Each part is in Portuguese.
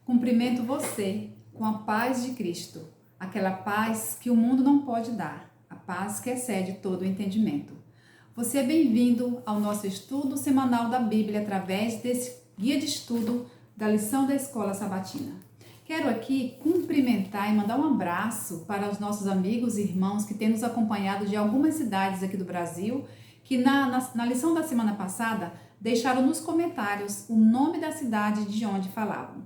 Cumprimento você com a paz de Cristo, aquela paz que o mundo não pode dar, a paz que excede todo o entendimento. Você é bem-vindo ao nosso estudo semanal da Bíblia através desse guia de estudo da lição da Escola Sabatina. Quero aqui cumprimentar e mandar um abraço para os nossos amigos e irmãos que têm nos acompanhado de algumas cidades aqui do Brasil, que na lição da semana passada deixaram nos comentários o nome da cidade de onde falavam.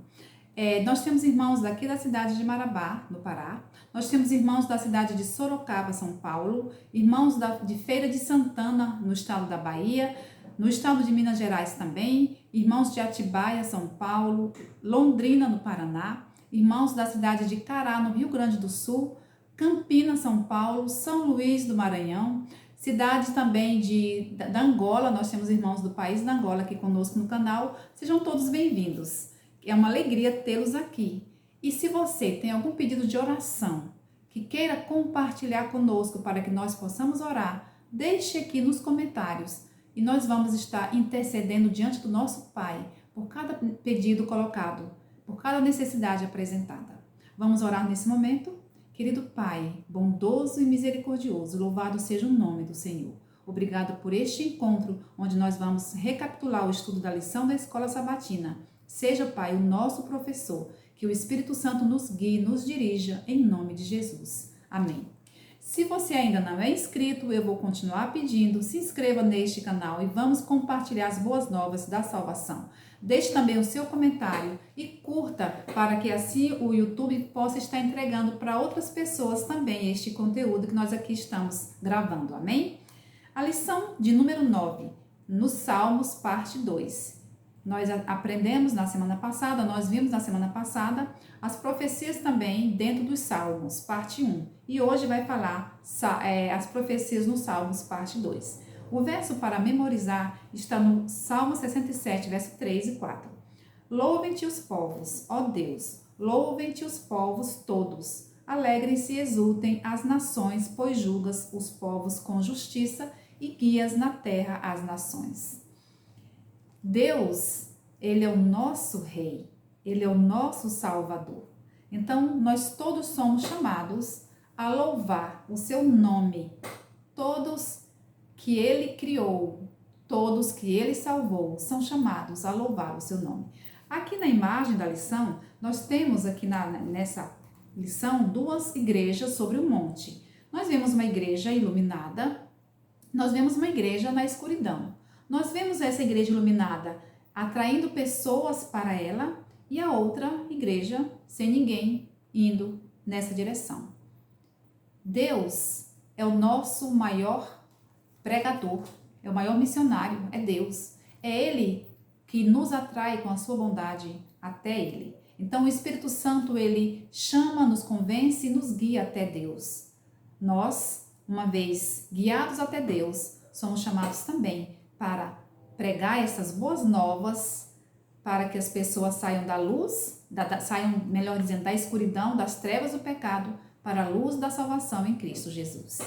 Nós temos irmãos daqui da cidade de Marabá, no Pará. Nós temos irmãos da cidade de Sorocaba, São Paulo. Irmãos de Feira de Santana, no estado da Bahia. No estado de Minas Gerais também. Irmãos de Atibaia, São Paulo. Londrina, no Paraná. Irmãos da cidade de Cará, no Rio Grande do Sul. Campinas, São Paulo. São Luís do Maranhão. Cidade também da Angola. Nós temos irmãos do país da Angola aqui conosco no canal. Sejam todos bem-vindos. É uma alegria tê-los aqui. E se você tem algum pedido de oração que queira compartilhar conosco para que nós possamos orar, deixe aqui nos comentários e nós vamos estar intercedendo diante do nosso Pai por cada pedido colocado, por cada necessidade apresentada. Vamos orar nesse momento? Querido Pai, bondoso e misericordioso, louvado seja o nome do Senhor. Obrigado por este encontro onde nós vamos recapitular o estudo da lição da Escola Sabatina. Seja, Pai, o nosso professor, que o Espírito Santo nos guie, nos dirija, em nome de Jesus. Amém. Se você ainda não é inscrito, eu vou continuar pedindo, se inscreva neste canal e vamos compartilhar as boas novas da salvação. Deixe também o seu comentário e curta, para que assim o YouTube possa estar entregando para outras pessoas também este conteúdo que nós aqui estamos gravando. Amém? A lição de número 9, nos Salmos, parte 2. Nós aprendemos na semana passada, nós vimos na semana passada as profecias também dentro dos Salmos, parte 1. E hoje vai falar as profecias nos Salmos, parte 2. O verso para memorizar está no Salmo 67, verso 3 e 4. Louvem-te os povos, ó Deus, louvem-te os povos todos. Alegrem-se e exultem as nações, pois julgas os povos com justiça e guias na terra as nações. Deus, Ele é o nosso Rei, Ele é o nosso Salvador. Então, nós todos somos chamados a louvar o seu nome. Todos que Ele criou, todos que Ele salvou, são chamados a louvar o seu nome. Aqui na imagem da lição, nós temos aqui nessa lição duas igrejas sobre um monte. Nós vemos uma igreja iluminada, nós vemos uma igreja na escuridão. Nós vemos essa igreja iluminada atraindo pessoas para ela e a outra igreja sem ninguém indo nessa direção. Deus é o nosso maior pregador, é o maior missionário, é Deus. É Ele que nos atrai com a sua bondade até Ele. Então o Espírito Santo, Ele chama, nos convence e nos guia até Deus. Nós, uma vez guiados até Deus, somos chamados também para pregar essas boas novas, para que as pessoas saiam da luz, saiam, melhor dizendo, da escuridão, das trevas do pecado, para a luz da salvação em Cristo Jesus.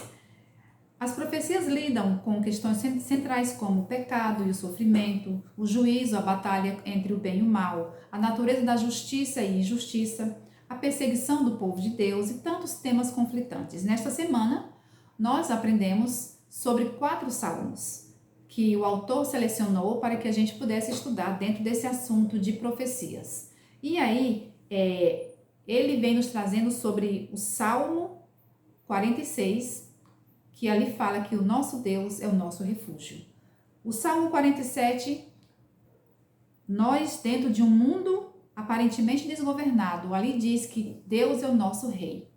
As profecias lidam com questões centrais como o pecado e o sofrimento, o juízo, a batalha entre o bem e o mal, a natureza da justiça e injustiça, a perseguição do povo de Deus e tantos temas conflitantes. Nesta semana, nós aprendemos sobre 4 salmos que o autor selecionou para que a gente pudesse estudar dentro desse assunto de profecias. E aí, ele vem nos trazendo sobre o Salmo 46, que ali fala que o nosso Deus é o nosso refúgio. O Salmo 47, nós dentro de um mundo aparentemente desgovernado, ali diz que Deus é o nosso Rei.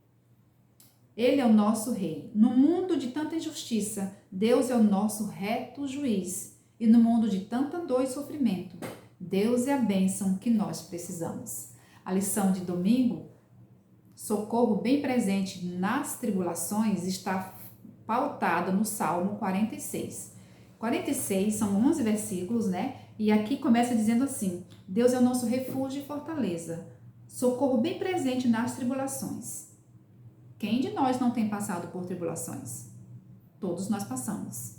Ele é o nosso Rei. No mundo de tanta injustiça, Deus é o nosso reto juiz. E no mundo de tanta dor e sofrimento, Deus é a bênção que nós precisamos. A lição de domingo, socorro bem presente nas tribulações, está pautada no Salmo 46. 46 são 11 versículos, né? E aqui começa dizendo assim: Deus é o nosso refúgio e fortaleza, socorro bem presente nas tribulações. Quem de nós não tem passado por tribulações? Todos nós passamos.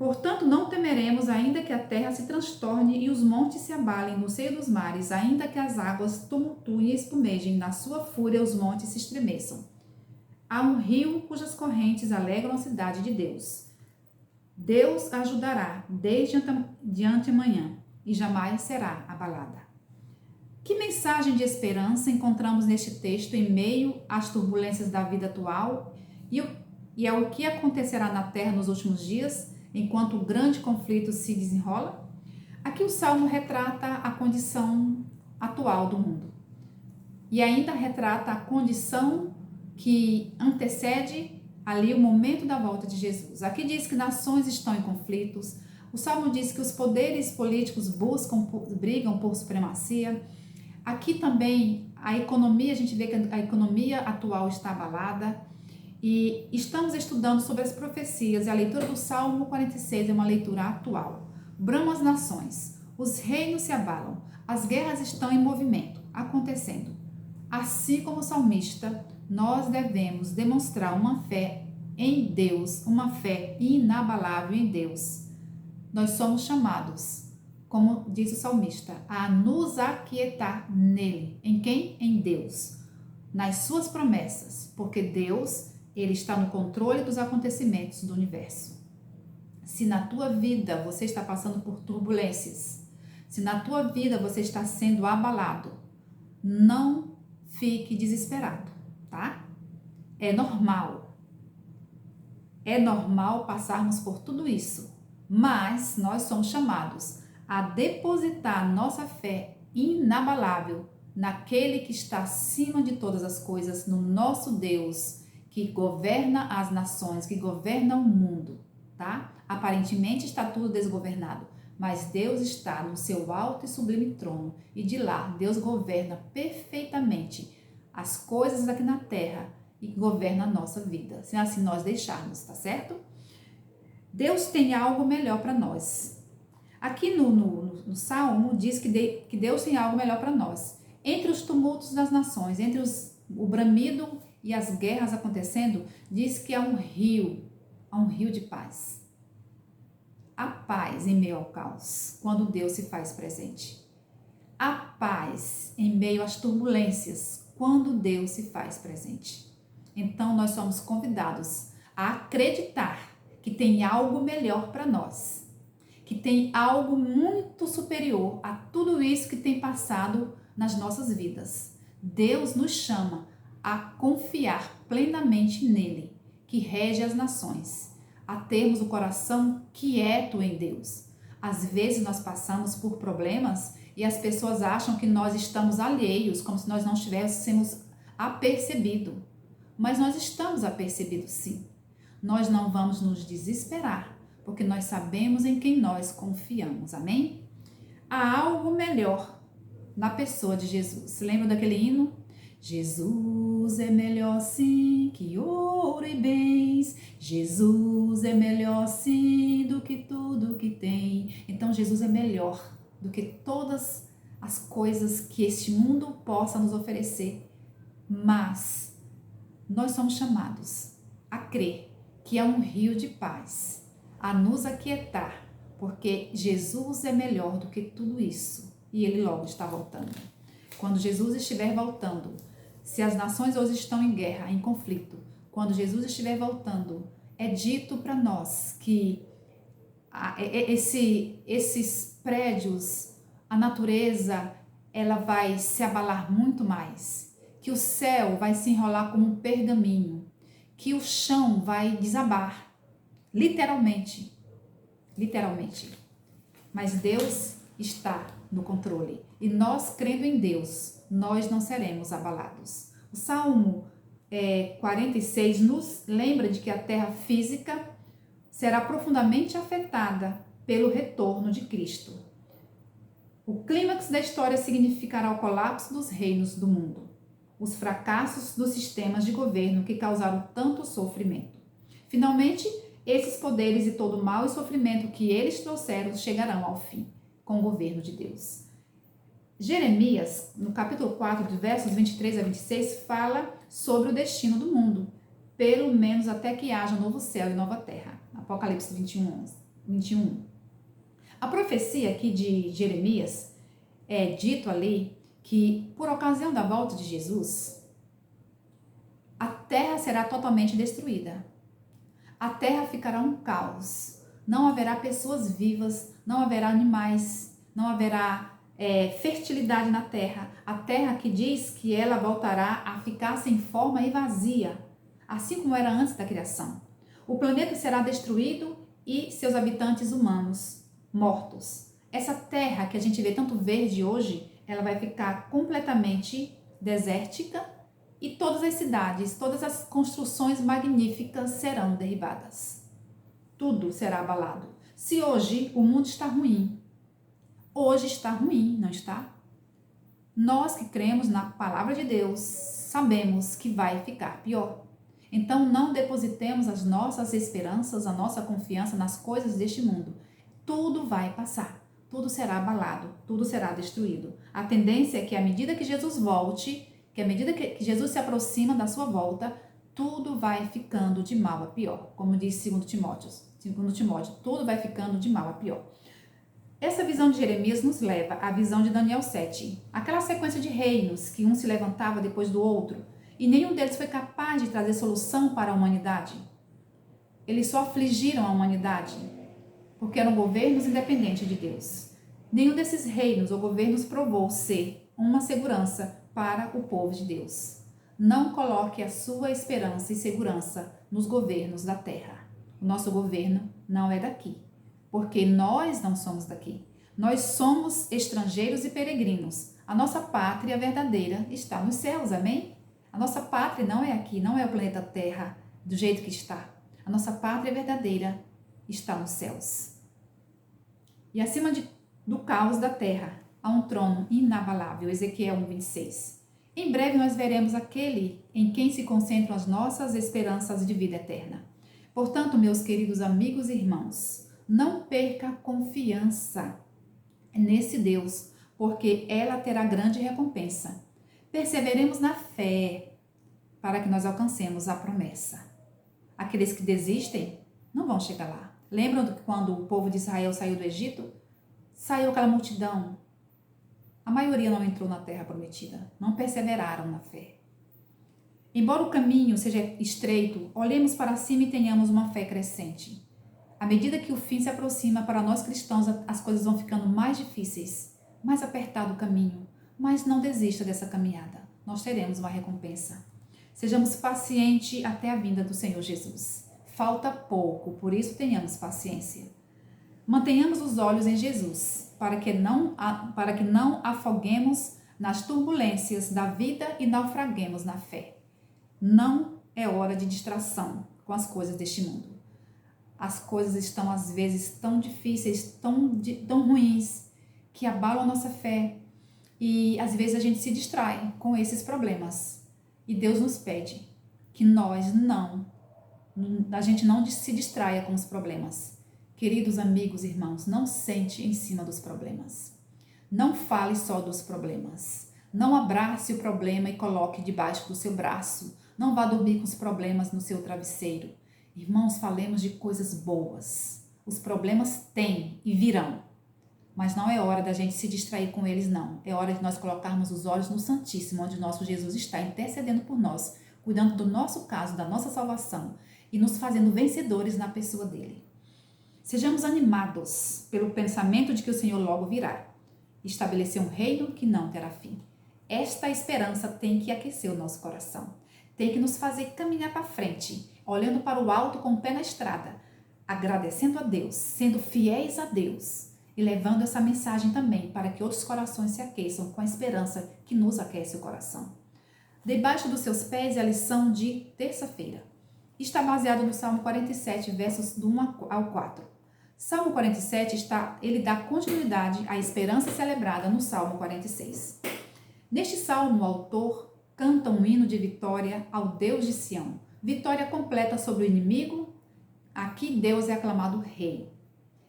Portanto, não temeremos, ainda que a terra se transtorne e os montes se abalem no seio dos mares, ainda que as águas tumultuem e espumejem, na sua fúria os montes se estremeçam. Há um rio cujas correntes alegram a cidade de Deus. Deus a ajudará desde de antemanhã e jamais será abalada. Que mensagem de esperança encontramos neste texto em meio às turbulências da vida atual e ao que acontecerá na terra nos últimos dias, enquanto o grande conflito se desenrola? Aqui o Salmo retrata a condição atual do mundo e ainda retrata a condição que antecede ali o momento da volta de Jesus. Aqui diz que nações estão em conflitos. O Salmo diz que os poderes políticos brigam por supremacia. Aqui também a economia, a gente vê que a economia atual está abalada. E estamos estudando sobre as profecias e a leitura do Salmo 46 é uma leitura atual. Bramam as nações, os reinos se abalam, as guerras estão em movimento, acontecendo. Assim como o salmista, nós devemos demonstrar uma fé em Deus, uma fé inabalável em Deus. Nós somos chamados, como diz o salmista, a nos aquietar nele. Em quem? Em Deus. Nas suas promessas, porque Deus, Ele está no controle dos acontecimentos do universo. Se na tua vida você está passando por turbulências, se na tua vida você está sendo abalado, não fique desesperado, tá? É normal. É normal passarmos por tudo isso, mas nós somos chamados a depositar nossa fé inabalável naquele que está acima de todas as coisas, no nosso Deus, que governa as nações, que governa o mundo, tá? Aparentemente está tudo desgovernado, mas Deus está no seu alto e sublime trono, e de lá Deus governa perfeitamente as coisas aqui na terra e governa a nossa vida, se assim nós deixarmos, tá certo? Deus tem algo melhor para nós. Aqui no Salmo diz que Deus tem algo melhor para nós. Entre os tumultos das nações, entre o bramido e as guerras acontecendo, diz que há um rio de paz. Há paz em meio ao caos, quando Deus se faz presente. Há paz em meio às turbulências, quando Deus se faz presente. Então, nós somos convidados a acreditar que tem algo melhor para nós, que tem algo muito superior a tudo isso que tem passado nas nossas vidas. Deus nos chama a confiar plenamente nele, que rege as nações, a termos o coração quieto em Deus. Às vezes nós passamos por problemas e as pessoas acham que nós estamos alheios, como se nós não estivéssemos apercebido. Mas nós estamos apercebidos sim. Nós não vamos nos desesperar, porque nós sabemos em quem nós confiamos, amém? Há algo melhor na pessoa de Jesus. Se lembra daquele hino? Jesus é melhor sim que ouro e bens, Jesus é melhor sim do que tudo que tem. Então Jesus é melhor do que todas as coisas que este mundo possa nos oferecer, mas nós somos chamados a crer que é um rio de paz, a nos aquietar, porque Jesus é melhor do que tudo isso e Ele logo está voltando. Quando Jesus estiver voltando, se as nações hoje estão em guerra, em conflito, quando Jesus estiver voltando, é dito para nós que esses prédios, a natureza, ela vai se abalar muito mais, que o céu vai se enrolar como um pergaminho, que o chão vai desabar, literalmente. Mas Deus está no controle e nós, crendo em Deus, nós não seremos abalados. O Salmo 46 nos lembra de que a terra física será profundamente afetada pelo retorno de Cristo. O clímax da história significará o colapso dos reinos do mundo, os fracassos dos sistemas de governo que causaram tanto sofrimento. Finalmente, esses poderes e todo o mal e sofrimento que eles trouxeram chegarão ao fim, com o governo de Deus. Jeremias, no capítulo 4, de versos 23 a 26, fala sobre o destino do mundo, pelo menos até que haja um novo céu e nova terra. Apocalipse 21, 11. 21. A profecia aqui de Jeremias é dito ali que por ocasião da volta de Jesus, a terra será totalmente destruída. A terra ficará um caos. Não haverá pessoas vivas, não haverá animais, não haverá fertilidade na terra. A terra que diz que ela voltará a ficar sem forma e vazia, assim como era antes da criação. O planeta será destruído e seus habitantes humanos mortos. Essa terra que a gente vê tanto verde hoje, ela vai ficar completamente desértica e todas as cidades, todas as construções magníficas serão derribadas. Tudo será abalado. Se hoje o mundo está ruim, hoje está ruim, não está? Nós que cremos na palavra de Deus, sabemos que vai ficar pior. Então não depositemos as nossas esperanças, a nossa confiança nas coisas deste mundo. Tudo vai passar, tudo será abalado, tudo será destruído. A tendência é que à medida que Jesus volte, que à medida que Jesus se aproxima da sua volta, tudo vai ficando de mal a pior. Como diz 2 Timóteo, tudo vai ficando de mal a pior. Essa visão de Jeremias nos leva à visão de Daniel 7, aquela sequência de reinos que um se levantava depois do outro e nenhum deles foi capaz de trazer solução para a humanidade. Eles só afligiram a humanidade porque eram governos independentes de Deus. Nenhum desses reinos ou governos provou ser uma segurança para o povo de Deus. Não coloque a sua esperança e segurança nos governos da terra. O nosso governo não é daqui, porque nós não somos daqui. Nós somos estrangeiros e peregrinos. A nossa pátria verdadeira está nos céus, amém? A nossa pátria não é aqui, não é o planeta Terra do jeito que está. A nossa pátria verdadeira está nos céus. E acima do caos da terra há um trono inabalável, Ezequiel 1:26. Em breve nós veremos aquele em quem se concentram as nossas esperanças de vida eterna. Portanto, meus queridos amigos e irmãos, não perca a confiança nesse Deus, porque ela terá grande recompensa. Perseveremos na fé para que nós alcancemos a promessa. Aqueles que desistem não vão chegar lá. Lembram de quando o povo de Israel saiu do Egito? Saiu aquela multidão. A maioria não entrou na terra prometida, não perseveraram na fé. Embora o caminho seja estreito, olhemos para cima e tenhamos uma fé crescente. À medida que o fim se aproxima, para nós cristãos as coisas vão ficando mais difíceis, mais apertado o caminho, mas não desista dessa caminhada. Nós teremos uma recompensa. Sejamos pacientes até a vinda do Senhor Jesus. Falta pouco, por isso tenhamos paciência. Mantenhamos os olhos em Jesus, para que não afoguemos nas turbulências da vida e naufraguemos na fé. Não é hora de distração com as coisas deste mundo. As coisas estão às vezes tão difíceis, tão ruins, que abalam a nossa fé e às vezes a gente se distrai com esses problemas. E Deus nos pede que a gente não se distraia com os problemas. Queridos amigos e irmãos, não sente em cima dos problemas. Não fale só dos problemas. Não abrace o problema e coloque debaixo do seu braço. Não vá dormir com os problemas no seu travesseiro. Irmãos, falemos de coisas boas. Os problemas têm e virão. Mas não é hora da gente se distrair com eles, não. É hora de nós colocarmos os olhos no Santíssimo, onde o nosso Jesus está intercedendo por nós, cuidando do nosso caso, da nossa salvação e nos fazendo vencedores na pessoa dele. Sejamos animados pelo pensamento de que o Senhor logo virá, estabelecer um reino que não terá fim. Esta esperança tem que aquecer o nosso coração, tem que nos fazer caminhar para frente, olhando para o alto com o pé na estrada, agradecendo a Deus, sendo fiéis a Deus e levando essa mensagem também para que outros corações se aqueçam com a esperança que nos aquece o coração. Debaixo dos seus pés é a lição de terça-feira. Está baseado no Salmo 47, versos do 1 ao 4. Salmo 47 ele dá continuidade à esperança celebrada no Salmo 46. Neste salmo, o autor canta um hino de vitória ao Deus de Sião. Vitória completa sobre o inimigo. Aqui Deus é aclamado rei.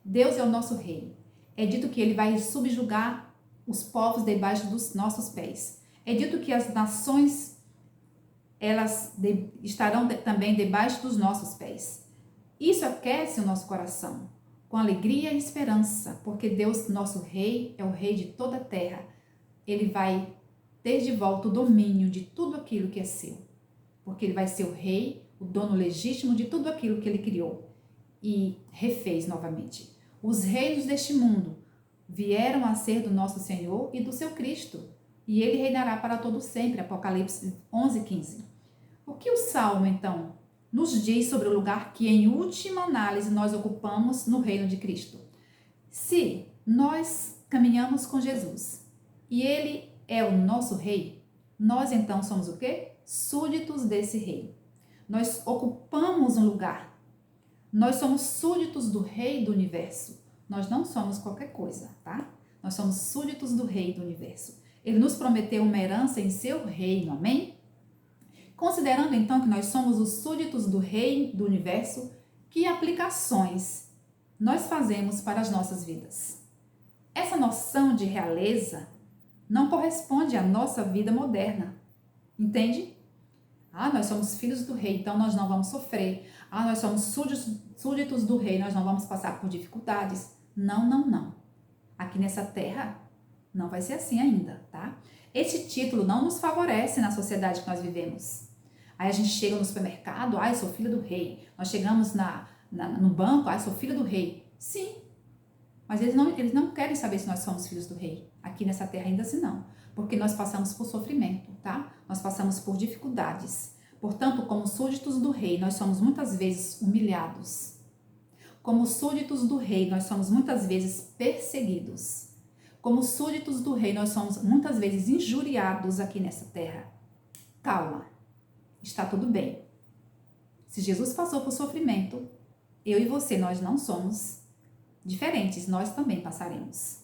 Deus é o nosso rei. É dito que ele vai subjugar os povos debaixo dos nossos pés. É dito que as nações estarão também debaixo dos nossos pés. Isso aquece o nosso coração. com alegria e esperança, porque Deus, nosso Rei, é o Rei de toda a terra. Ele vai ter de volta o domínio de tudo aquilo que é seu, porque ele vai ser o Rei, o dono legítimo de tudo aquilo que ele criou e refez novamente. Os reinos deste mundo vieram a ser do nosso Senhor e do seu Cristo, e ele reinará para todo sempre. Apocalipse 11:15. O que o Salmo, então, nos diz sobre o lugar que, em última análise, nós ocupamos no reino de Cristo? Se nós caminhamos com Jesus e ele é o nosso rei, nós então somos o quê? Súditos desse rei. Nós ocupamos um lugar. Nós somos súditos do rei do universo. Nós não somos qualquer coisa, tá? Nós somos súditos do rei do universo. Ele nos prometeu uma herança em seu reino, amém? Considerando então que nós somos os súditos do rei do universo, que aplicações nós fazemos para as nossas vidas? Essa noção de realeza não corresponde à nossa vida moderna, entende? Nós somos filhos do rei, então nós não vamos sofrer. Nós somos súditos do rei, nós não vamos passar por dificuldades. Não, não, não. Aqui nessa terra não vai ser assim ainda, tá? Esse título não nos favorece na sociedade que nós vivemos. Aí a gente chega no supermercado, eu sou filho do rei. Nós chegamos no banco, eu sou filho do rei. Sim, mas eles não querem saber se nós somos filhos do rei. Aqui nessa terra ainda assim não. Porque nós passamos por sofrimento, tá? Nós passamos por dificuldades. Portanto, como súditos do rei, nós somos muitas vezes humilhados. Como súditos do rei, nós somos muitas vezes perseguidos. Como súditos do rei, nós somos muitas vezes injuriados aqui nessa terra. Calma, está tudo bem. Se Jesus passou por sofrimento, eu e você, nós não somos diferentes, nós também passaremos.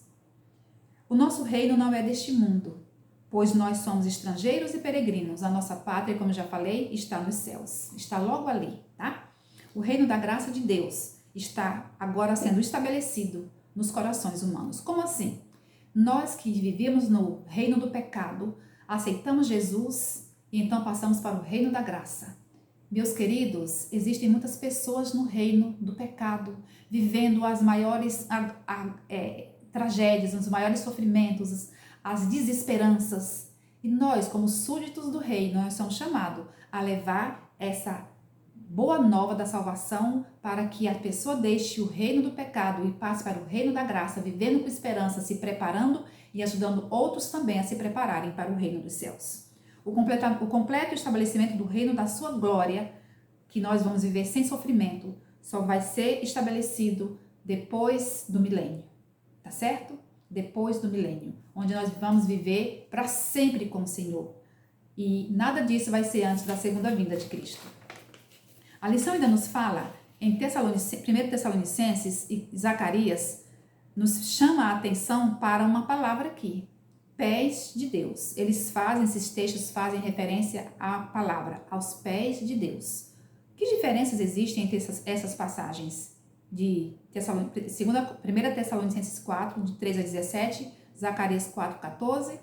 O nosso reino não é deste mundo, pois nós somos estrangeiros e peregrinos. A nossa pátria, como já falei, está nos céus, está logo ali, tá? O reino da graça de Deus está agora sendo estabelecido nos corações humanos. Como assim? Nós que vivíamos no reino do pecado, aceitamos Jesus e então passamos para o reino da graça. Meus queridos, existem muitas pessoas no reino do pecado, vivendo as maiores tragédias, os maiores sofrimentos, as desesperanças. E nós, como súditos do rei, nós somos chamados a levar essa boa nova da salvação para que a pessoa deixe o reino do pecado e passe para o reino da graça, vivendo com esperança, se preparando e ajudando outros também a se prepararem para o reino dos céus. O completo estabelecimento do reino da sua glória, que nós vamos viver sem sofrimento, só vai ser estabelecido depois do milênio, tá certo? Depois do milênio, onde nós vamos viver para sempre com o Senhor. E nada disso vai ser antes da segunda vinda de Cristo. A lição ainda nos fala, em 1 Tessalonicenses e Zacarias, nos chama a atenção para uma palavra aqui, pés de Deus. Esses textos fazem referência à palavra, aos pés de Deus. Que diferenças existem entre essas passagens? De 1 Tessalonicenses 4, de 3 a 17, Zacarias 4, 14.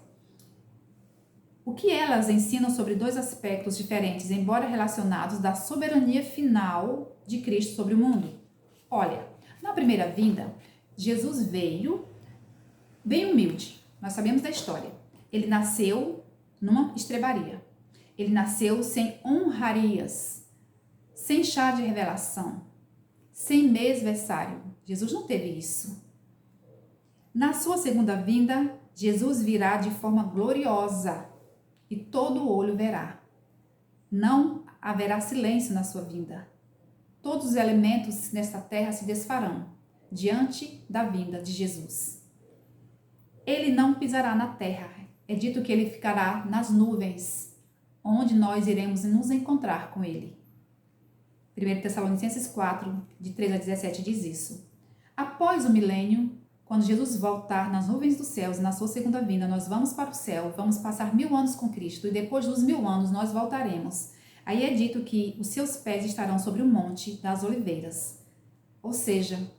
O que elas ensinam sobre dois aspectos diferentes, embora relacionados, da soberania final de Cristo sobre o mundo? Olha, na primeira vinda, Jesus veio bem humilde. Nós sabemos da história. Ele nasceu numa estrebaria. Ele nasceu sem honrarias, sem chá de revelação, sem mêsversário. Jesus não teve isso. Na sua segunda vinda, Jesus virá de forma gloriosa e todo olho verá. Não haverá silêncio na sua vinda. Todos os elementos nesta terra se desfarão diante da vinda de Jesus. Ele não pisará na terra. É dito que ele ficará nas nuvens, onde nós iremos nos encontrar com ele. 1 Tessalonicenses 4, de 3 a 17 diz isso. Após o milênio, quando Jesus voltar nas nuvens dos céus, na sua segunda vinda, nós vamos para o céu, vamos passar 1000 anos com Cristo, e depois dos 1000 anos nós voltaremos. Aí é dito que os seus pés estarão sobre o monte das oliveiras. Ou seja,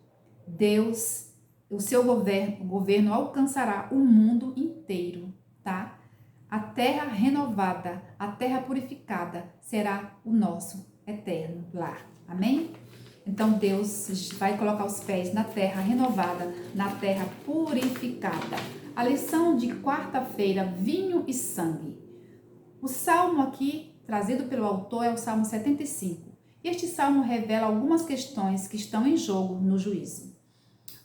Deus, o seu governo alcançará o mundo inteiro, tá? A terra renovada, a terra purificada será o nosso eterno lar. Amém? Então Deus vai colocar os pés na terra renovada, na terra purificada. A lição de quarta-feira, vinho e sangue. O salmo aqui, trazido pelo autor, é o Salmo 75. Este salmo revela algumas questões que estão em jogo no juízo.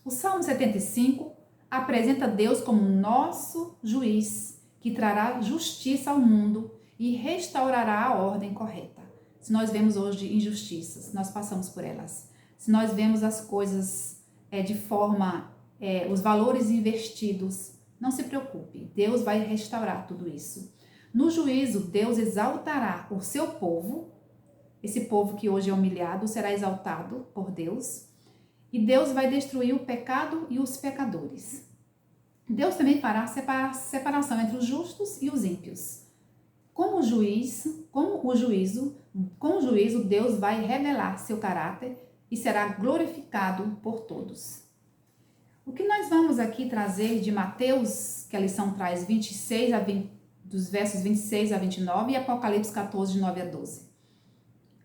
O Salmo 75 apresenta Deus como nosso juiz, que trará justiça ao mundo e restaurará a ordem correta. Se nós vemos hoje injustiças, nós passamos por elas. Se nós vemos as coisas de forma, os valores invertidos, não se preocupe, Deus vai restaurar tudo isso. No juízo, Deus exaltará o seu povo, esse povo que hoje é humilhado será exaltado por Deus, e Deus vai destruir o pecado e os pecadores. Deus também fará separação entre os justos e os ímpios. Com o juízo, Deus vai revelar seu caráter e será glorificado por todos. O que nós vamos aqui trazer de Mateus, que a lição traz dos versos 26 a 29 e Apocalipse 14, de 9 a 12.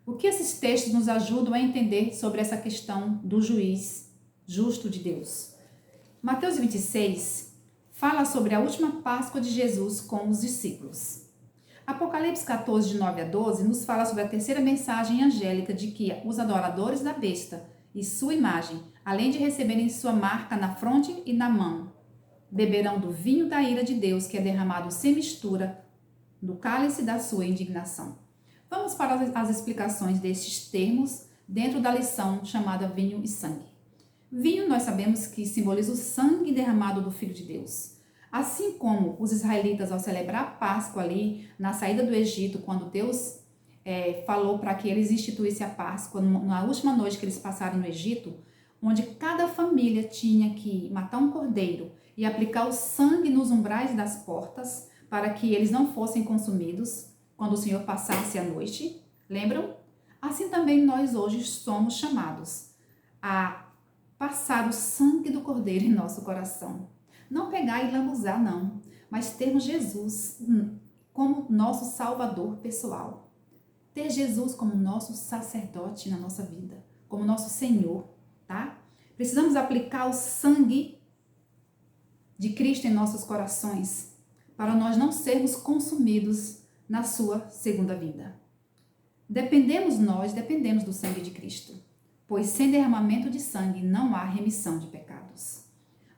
O que esses textos nos ajudam a entender sobre essa questão do juiz justo de Deus? Mateus 26 fala sobre a última Páscoa de Jesus com os discípulos. Apocalipse 14, de 9 a 12, nos fala sobre a terceira mensagem angélica de que os adoradores da besta e sua imagem, além de receberem sua marca na fronte e na mão, beberão do vinho da ira de Deus, que é derramado sem mistura, do cálice da sua indignação. Vamos para as explicações destes termos dentro da lição chamada vinho e sangue. Vinho, nós sabemos que simboliza o sangue derramado do Filho de Deus. Assim como os israelitas, ao celebrar a Páscoa ali, na saída do Egito, quando Deus falou para que eles instituíssem a Páscoa, na última noite que eles passaram no Egito, onde cada família tinha que matar um cordeiro e aplicar o sangue nos umbrais das portas, para que eles não fossem consumidos quando o Senhor passasse a noite. Lembram? Assim também nós hoje somos chamados a passar o sangue do cordeiro em nosso coração. Não pegar e lambuzar, não, mas termos Jesus como nosso Salvador pessoal. Ter Jesus como nosso sacerdote na nossa vida, como nosso Senhor, tá? Precisamos aplicar o sangue de Cristo em nossos corações, para nós não sermos consumidos na sua segunda vinda. Dependemos do sangue de Cristo, pois sem derramamento de sangue não há remissão de pecados.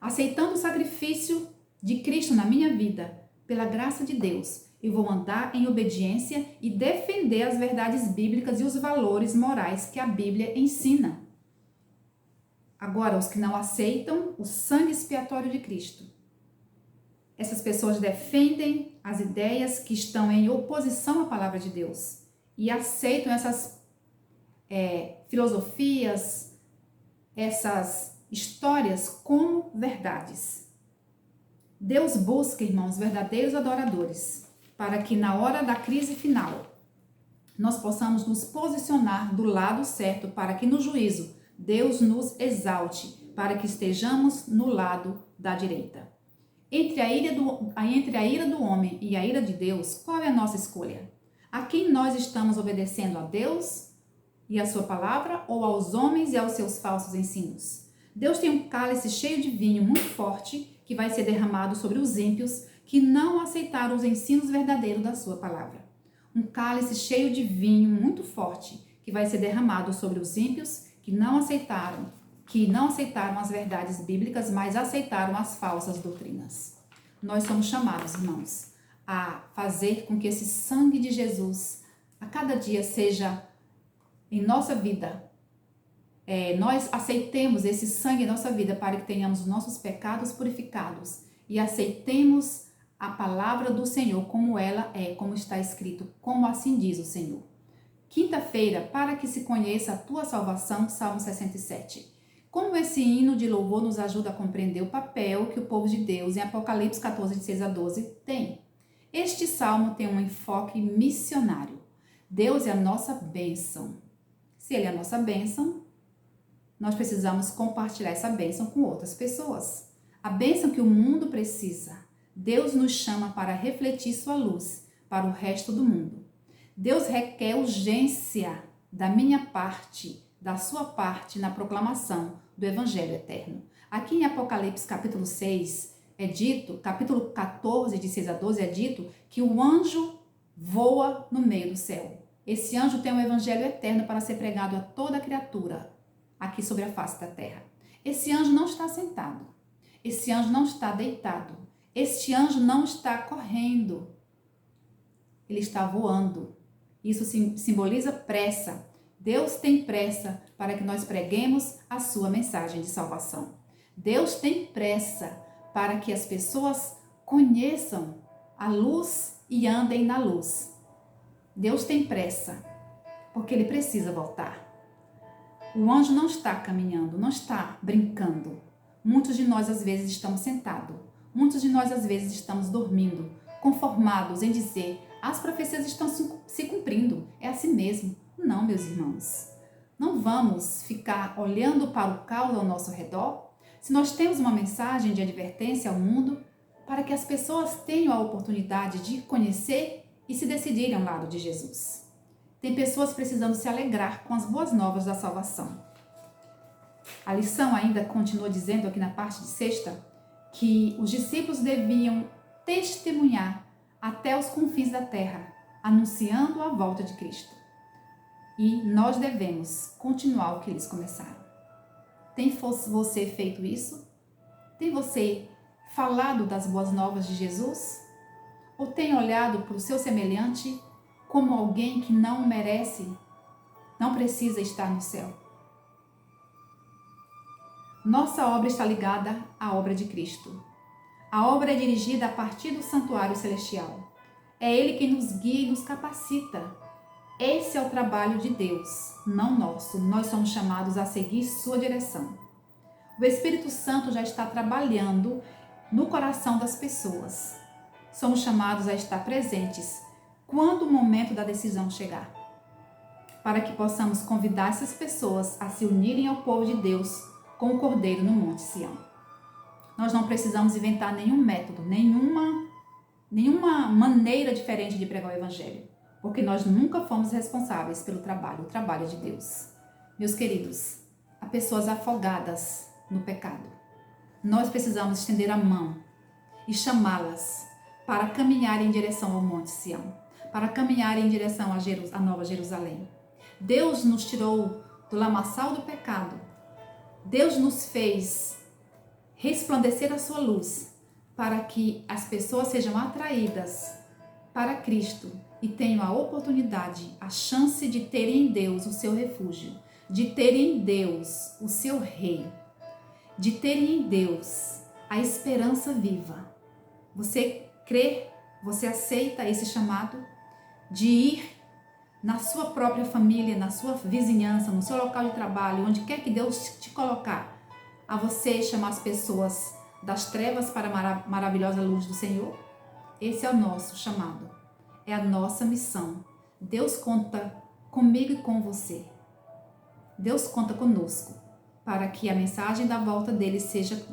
Aceitando o sacrifício de Cristo na minha vida, pela graça de Deus, eu vou andar em obediência e defender as verdades bíblicas e os valores morais que a Bíblia ensina. Agora, os que não aceitam o sangue expiatório de Cristo, essas pessoas defendem as ideias que estão em oposição à palavra de Deus e aceitam essas filosofias, essas histórias como verdades. Deus busca, irmãos, verdadeiros adoradores, para que na hora da crise final nós possamos nos posicionar do lado certo, para que no juízo Deus nos exalte, para que estejamos no lado da direita. Entre a ira do homem e a ira de Deus, qual é a nossa escolha? A quem nós estamos obedecendo? A Deus e a sua palavra, ou aos homens e aos seus falsos ensinos? Deus tem um cálice cheio de vinho muito forte que vai ser derramado sobre os ímpios que não aceitaram os ensinos verdadeiros da sua palavra. Um cálice cheio de vinho muito forte que vai ser derramado sobre os ímpios que não aceitaram as verdades bíblicas, mas aceitaram as falsas doutrinas. Nós somos chamados, irmãos, a fazer com que esse sangue de Jesus a cada dia seja em nossa vida. Nós aceitemos esse sangue em nossa vida para que tenhamos os nossos pecados purificados e aceitemos a palavra do Senhor como ela é, como está escrito, como assim diz o Senhor. Quinta-feira, para que se conheça a tua salvação, Salmo 67. Como esse hino de louvor nos ajuda a compreender o papel que o povo de Deus, em Apocalipse 14, de 6 a 12, tem. Este salmo tem um enfoque missionário. Deus é a nossa bênção. Se Ele é a nossa bênção, nós precisamos compartilhar essa bênção com outras pessoas. A bênção que o mundo precisa. Deus nos chama para refletir sua luz para o resto do mundo. Deus requer urgência da minha parte da sua parte na proclamação do Evangelho eterno. Aqui em Apocalipse capítulo 6, é dito, capítulo 14, de 6 a 12, é dito que o anjo voa no meio do céu. Esse anjo tem um evangelho eterno para ser pregado a toda criatura aqui sobre a face da terra. Esse anjo não está sentado. Esse anjo não está deitado. Este anjo não está correndo. Ele está voando. Isso simboliza pressa. Deus tem pressa para que nós preguemos a sua mensagem de salvação. Deus tem pressa para que as pessoas conheçam a luz e andem na luz. Deus tem pressa, porque Ele precisa voltar. O anjo não está caminhando, não está brincando. Muitos de nós às vezes estamos sentados. Muitos de nós às vezes estamos dormindo, conformados em dizer, as profecias estão se cumprindo, é assim mesmo. Não, meus irmãos. Não vamos ficar olhando para o caos ao nosso redor. Se nós temos uma mensagem de advertência ao mundo, para que as pessoas tenham a oportunidade de conhecer e se decidirem ao lado de Jesus. Tem pessoas precisando se alegrar com as boas novas da salvação. A lição ainda continua dizendo aqui na parte de sexta que os discípulos deviam testemunhar até os confins da terra, anunciando a volta de Cristo. E nós devemos continuar o que eles começaram. Tem você feito isso? Tem você falado das boas novas de Jesus? Ou tem olhado para o seu semelhante como alguém que não merece, não precisa estar no céu? Nossa obra está ligada à obra de Cristo. A obra é dirigida a partir do santuário celestial. É Ele quem nos guia e nos capacita. Esse é o trabalho de Deus, não nosso. Nós somos chamados a seguir sua direção. O Espírito Santo já está trabalhando no coração das pessoas. Somos chamados a estar presentes quando o momento da decisão chegar, para que possamos convidar essas pessoas a se unirem ao povo de Deus com o Cordeiro no Monte Sião. Nós não precisamos inventar nenhum método, nenhuma maneira diferente de pregar o Evangelho, porque nós nunca fomos responsáveis pelo trabalho, o trabalho de Deus. Meus queridos, há pessoas afogadas no pecado. Nós precisamos estender a mão e chamá-las para caminhar em direção ao Monte Sião, para caminhar em direção à Nova Jerusalém. Deus nos tirou do lamaçal do pecado. Deus nos fez resplandecer a sua luz para que as pessoas sejam atraídas para Cristo e tenham a oportunidade, a chance de terem em Deus o seu refúgio, de terem em Deus o seu Rei, de terem em Deus a esperança viva. Você crê, você aceita esse chamado de ir na sua própria família, na sua vizinhança, no seu local de trabalho, onde quer que Deus te colocar, a você chamar as pessoas das trevas para a maravilhosa luz do Senhor? Esse é o nosso chamado, é a nossa missão. Deus conta comigo e com você. Deus conta conosco para que a mensagem da volta dele seja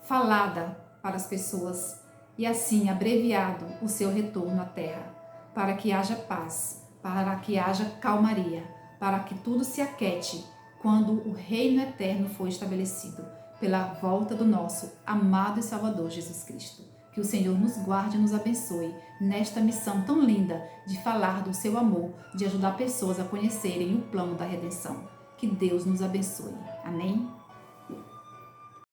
falada para as pessoas e assim abreviado o seu retorno à terra, para que haja paz, para que haja calmaria, para que tudo se aquete quando o reino eterno for estabelecido pela volta do nosso amado e Salvador Jesus Cristo. Que o Senhor nos guarde e nos abençoe nesta missão tão linda de falar do seu amor, de ajudar pessoas a conhecerem o plano da redenção. Que Deus nos abençoe. Amém?